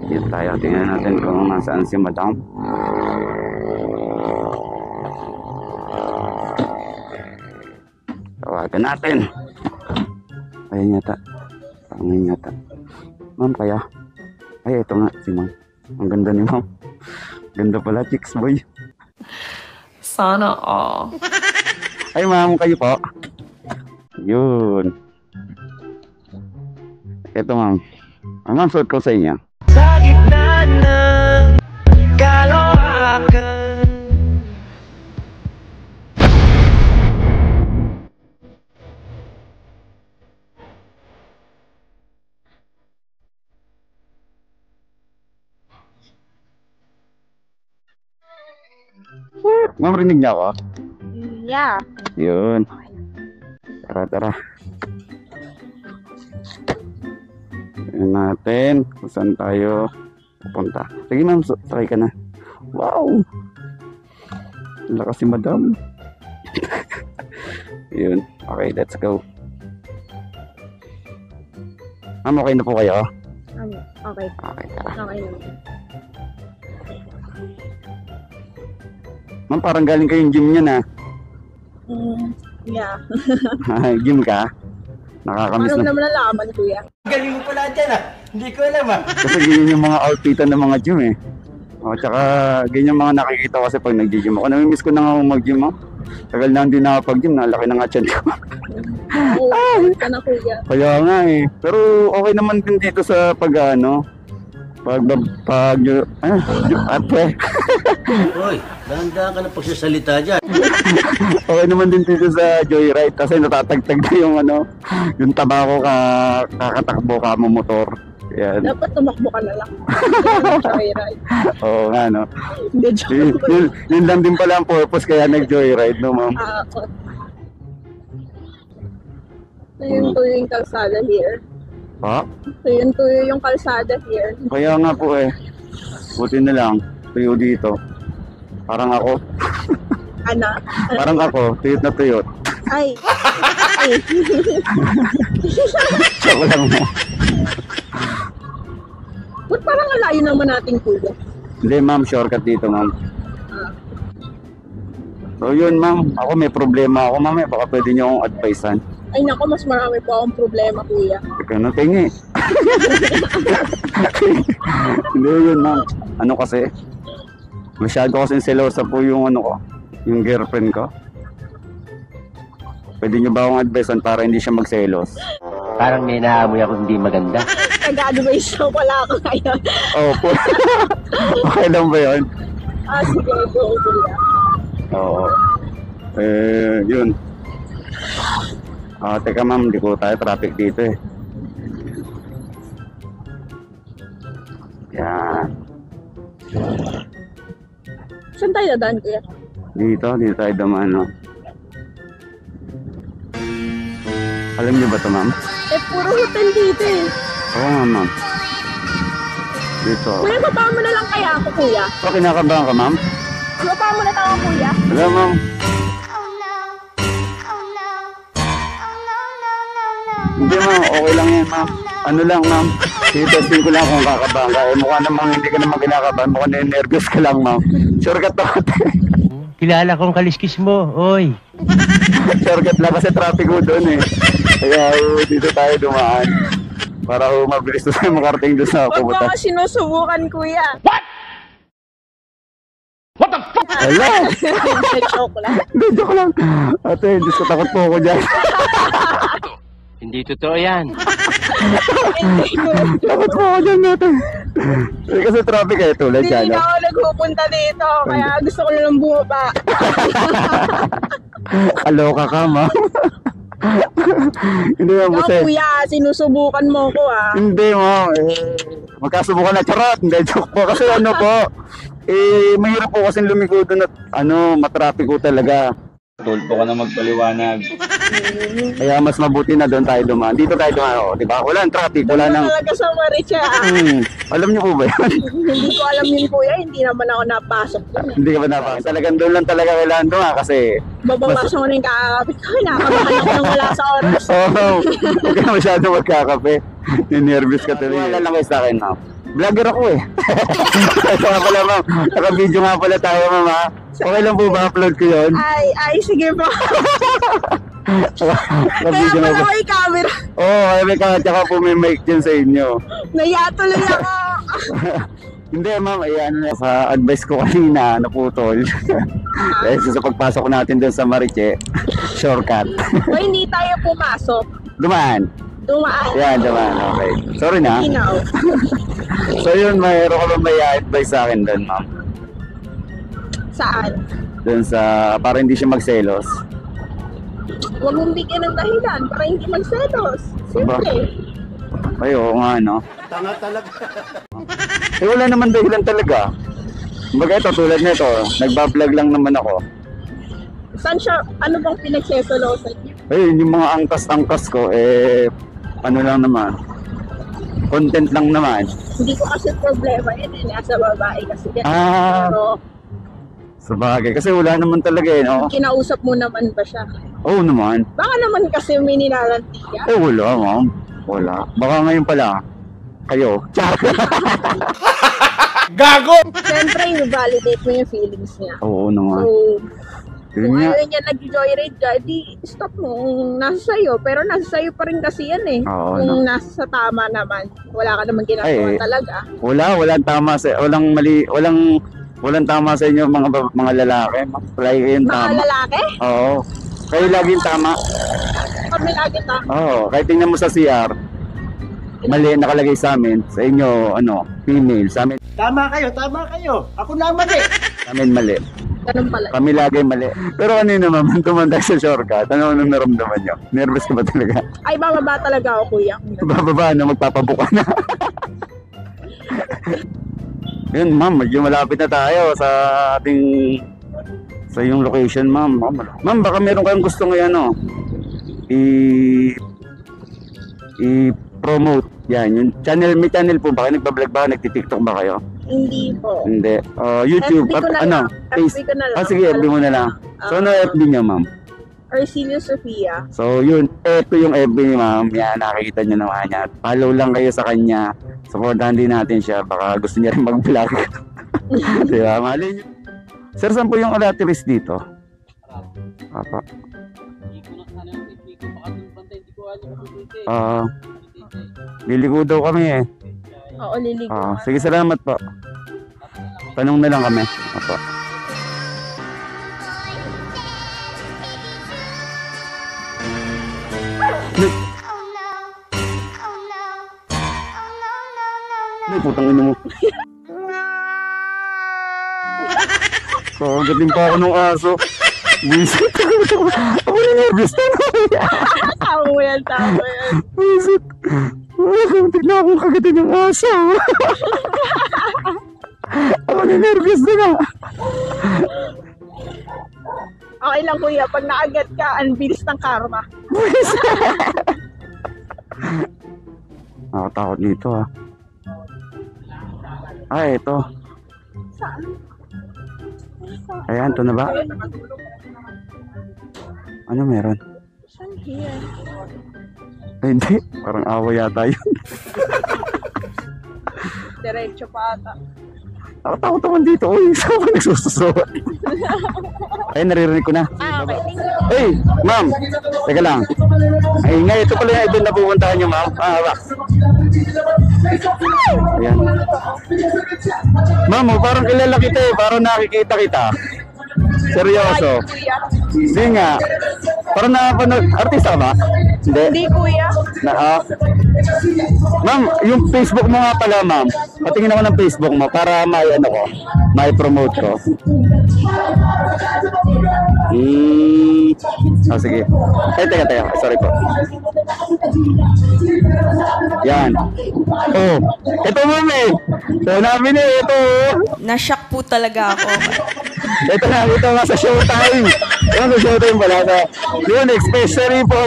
Dito tayo, tingnan natin kung nasaan si Madam. Tawagan natin. Ayun yata. Pangin yata. Ma'am, kaya? Ay, ito nga si Ma'am. Ang ganda ni Ma'am. Ganda pala, chicks boy. Sana all. Ay, Ma'am, kayo po. Yun. Ito, Ma'am. Ang Ma'am, suot ko sa inyo. Sa gitna ng kalokohan. Ma'am, rinig niya ako? Yeah. Yun. Tara, tara. Tingnan natin kung saan tayo pupunta. Sige, Ma'am, sakay ka na. Wow! Ang lakas si Madam. Yun. Okay, let's go. Ma'am, okay na po kayo? Okay. Okay, tara. Okay naman. Ma'am, parang galing kayong gym niya na. Yeah. Gym ka? Nakakamiss Parang na. naman nalaman, kuya. Galing mo pala dyan ah. Hindi ko alam ah. Kasi ganyan yung mga outfitan ng mga gym eh. O, tsaka ganyan mga nakikita ko kasi pag nag-gym ako. Namimiss ko na nga akong mag-gym mo. Tagal na hindi nakapag-gym, nalaki na nga tiyan ko. Oo, ka na, kuya. Kaya nga eh. Pero okay naman din dito sa Hoy, dahan-dahan ka na pagsasalita dyan. okay naman din dito sa Joyride kasi natatagtag na yung yung tabako kakatakbo ka mo motor. Yan. Dapat tumakbo ka na lang. Joyride. Oo nga no. Hindi, joke. Yun lang din pala ang purpose kaya nag-joyride no, Ma'am. Tuyo yung kalsada here. Ha? Tuyo yung kalsada here. Kaya nga po eh. Buti na lang tuyo dito. Parang ako. Ana? Parang ako, tuyot na tuyot. Ay. Ay. Joke lang mo. Ba't parang ang layo naman nating kuya? Hindi, Ma'am, shortcut dito, Ma'am. Ah. So yun, Ma'am. Ako may problema ako, Ma'am. Baka pwede niyo akong advisean. Ay nako, mas marami pa akong problema, kuya. Ikaw na tingi. Hindi yun, Ma'am. Ano kasi? Masyado kasi selosa po yung yung girlfriend ko. Pwede niyo ba akong advisean para hindi siya magselos? Parang may naamoy ako hindi maganda. Nag-advise na wala ako ngayon. Opo. Okay lang ba yun? Sige, go, kuya. Oo. Yun. Teka, Ma'am, di ko tayo traffic dito eh. Yan. Saan tayo dadaan, kuya? Dito tayo dumaan, no? Alam niyo ba ito, Ma'am? Puro hotel dito eh. Oo nga, Ma'am. Dito. Kuya, baba mo na lang kaya ako, kuya. So, kinakabahan ka, Ma'am? Baba mo na tayo, kuya. Hello, Ma'am. Hindi, Ma'am. Okay lang yan, Ma'am. Ano lang, Ma'am. Testing ko lang kung kakabahan ka. Mukha namang hindi ka naman kinakabahan. Mukha na nervous ka lang, Ma'am. Sure ka to. Kilala kong kaliskis mo, oy. Shortcut lang kasi traffic ko doon eh. Kaya dito tayo dumaan. Para mabilis na tayo makarating doon sa Huwag mo pupunta. ako sinusubukan, kuya. Hello! Joke lang. Hindi, joke lang. Ate, Diyos ko, takot po ako dyan. Hindi totoo yan. Takot po ako dyan natin. Kasi traffic eh, tulad Hindi dyan. na ako nagpupunta dito. Kaya gusto ko na lang bumaba. Kaloka ka, Ma'am. Hindi, Ma'am, Ikaw, kasi... kuya, sinusubukan mo ko, ah. Hindi, Ma'am. Magkasubukan na charot. Hindi, joke po. Kasi mahirap po kasi lumiko doon at matraffic ko talaga. Tulpo ka na magpaliwanag. Kaya mas mabuti na doon tayo dumaan. Dito tayo dumaan, di ba? Walang traffic, wala nang... Talaga sa Maricha. Alam niyo po ba yan? Hindi ko alam yun, kuya. Hindi naman ako napasok doon. Hindi ka ba napasok? Talagang doon lang talaga kailangan dumaan kasi... Babawasan ko na yung kakakapit ko. Nakakabahan ako nang wala sa oras. Oo, huwag ka masyado magkakape. Ninervous ka tuloy. Wala lang kayo sa akin, ma'am. Vlogger ako eh. Ito nga pala, ma'am. Naka-video nga pala tayo, ma'am, ha? Okay lang po ba upload ko yun? Ay, sige po. Kaya Naka-video nga pala po. may camera. Oo, may tsaka po may mic dyan sa inyo. Nayatuloy ako. Hindi, ma'am, sa advice ko kanina, naputol. Dahil sa pagpasok natin doon sa Mariche, shortcut. O hindi tayo pumasok. Dumaan. Dumaan. Yan, dumaan. Okay. Sorry na. Ginaw. So yun, mayroon ka ba may advice sa akin doon, ma'am? Saan? Doon sa, para hindi siya magselos. Huwag mong bigyan ng dahilan para hindi magselos. Aba. Simple. Ay, oo nga, no? Tanga talaga. Eh, wala naman dahilan talaga. Kumbaga ito, tulad nito, nagbablog lang naman ako. Saan siya, ano bang pinagsesolosan niyo? Ayun, yung mga angkas-angkas ko, ano lang naman, content lang naman. Hindi ko kasi problema yun eh. Nasa babae kasi yan. Ah. Pero, Sabagay, kasi wala naman talaga no? kinausap mo naman ba siya? Oo naman. Baka naman kasi may nilalanti ka. Wala, ma'am. Wala. Baka ngayon pala, kayo. Gago! Siyempre, i-validate mo yung feelings niya. Oo naman. So, Yun kung nga. ayaw niya nag-joyride ka, di stop mo. Kung nasa sa'yo. Pero nasa sa'yo pa rin kasi yan eh. Oo, Kung no. nasa tama naman, wala ka naman ginagawa Ay, talaga. Walang tama sa, walang mali, walang tama sa inyo mga lalaki. Wala kayong Mga tama. lalaki, Oo. Kayo laging tama. kami lagi ta. Oo. Kahit tingnan mo sa CR, mali nakalagay sa amin. Sa inyo, female. Sa amin, Tama kayo, tama kayo. Ako naman eh. mali. Ganun pala. Kami lagi mali. Pero kanina naman, tumanda sa shortcut. Ano naramdaman nyo? Nervous ka ba talaga? Ay, bababa talaga ako, kuya. Bababa na, magpapabuka na. Yun, ma'am, medyo malapit na tayo sa sa yung location, ma'am. Ma'am, baka meron kayong gusto ngayon, i-promote. Yan, yung channel, may channel po ba kayo? Nagbablog ba? Nagtitiktok ba kayo? Hindi po. Hindi. YouTube, FB ko na lang. FB ko na lang. Sige, FB mo na lang. So, ano FB niya, ma'am? Arcilio Sofia. So yun, ito yung FB ni ma'am. Yan, nakikita nyo naman yan. Follow lang kayo sa kanya. Supportahan din natin siya. Baka gusto niya rin mag-vlog. Diba? Mali nyo. Sir, saan po yung alateris dito? Papa. Liliko daw kami eh. Oo, liligo. Sige, salamat po. Tanong na lang kami. Papa. Ay, putang ina mo. Kagatin pa ako ng aso. Visit. Ako na nervous na Tama mo yan, tama yan. Visit. Kagatin na akong kagatin ng aso. Ako na nervous na. Okay lang, kuya. Pag naagat ka, ang bilis ng karma. Nakatakot dito ah. Ito. Saan? Ayan, ito na ba? Ano meron? Saan here? Ay, hindi. Parang awa yata yun. Diretso pa ata. Nakatakot naman dito. Uy, saan ba nagsususuot? Ay, naririnig ko na. Okay. Hey, ma'am. Teka lang. Ay, nga, ito pala yung event na pupuntahan nyo, ma'am. Wak. Ayan. Ma'am, parang kilala kita eh. Parang nakikita kita. Seryoso. Kuya. Hindi nga. Parang napanood. Artista ka ba? Hindi. Hindi, kuya. Ma'am, yung Facebook mo nga pala, ma'am. Patingin ako ng Facebook mo para may promote ko. Sige. Teka. Sorry po. Yan. Oh, ito ma'am eh. Ito namin eh. Ito. Nashock po talaga ako. Ito nga sa Showtime. Yan sa Showtime pala. Yun, especially for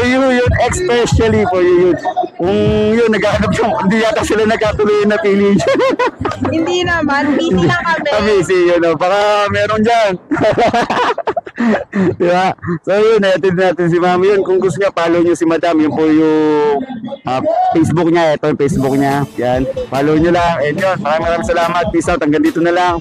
you. Kung yun, naghahanap yung, hindi yata sila nagkatuloy na pili dyan. Hindi naman. Busy lang kami. Busy, baka meron dyan. Di ba? So yun, natin natin si Mami yun. Kung gusto niya, follow niyo si Madam. Yun po yung Facebook niya. Ito yung Facebook niya. Yan. Follow niyo lang. And yun, maraming salamat. Peace out. Hanggang dito na lang.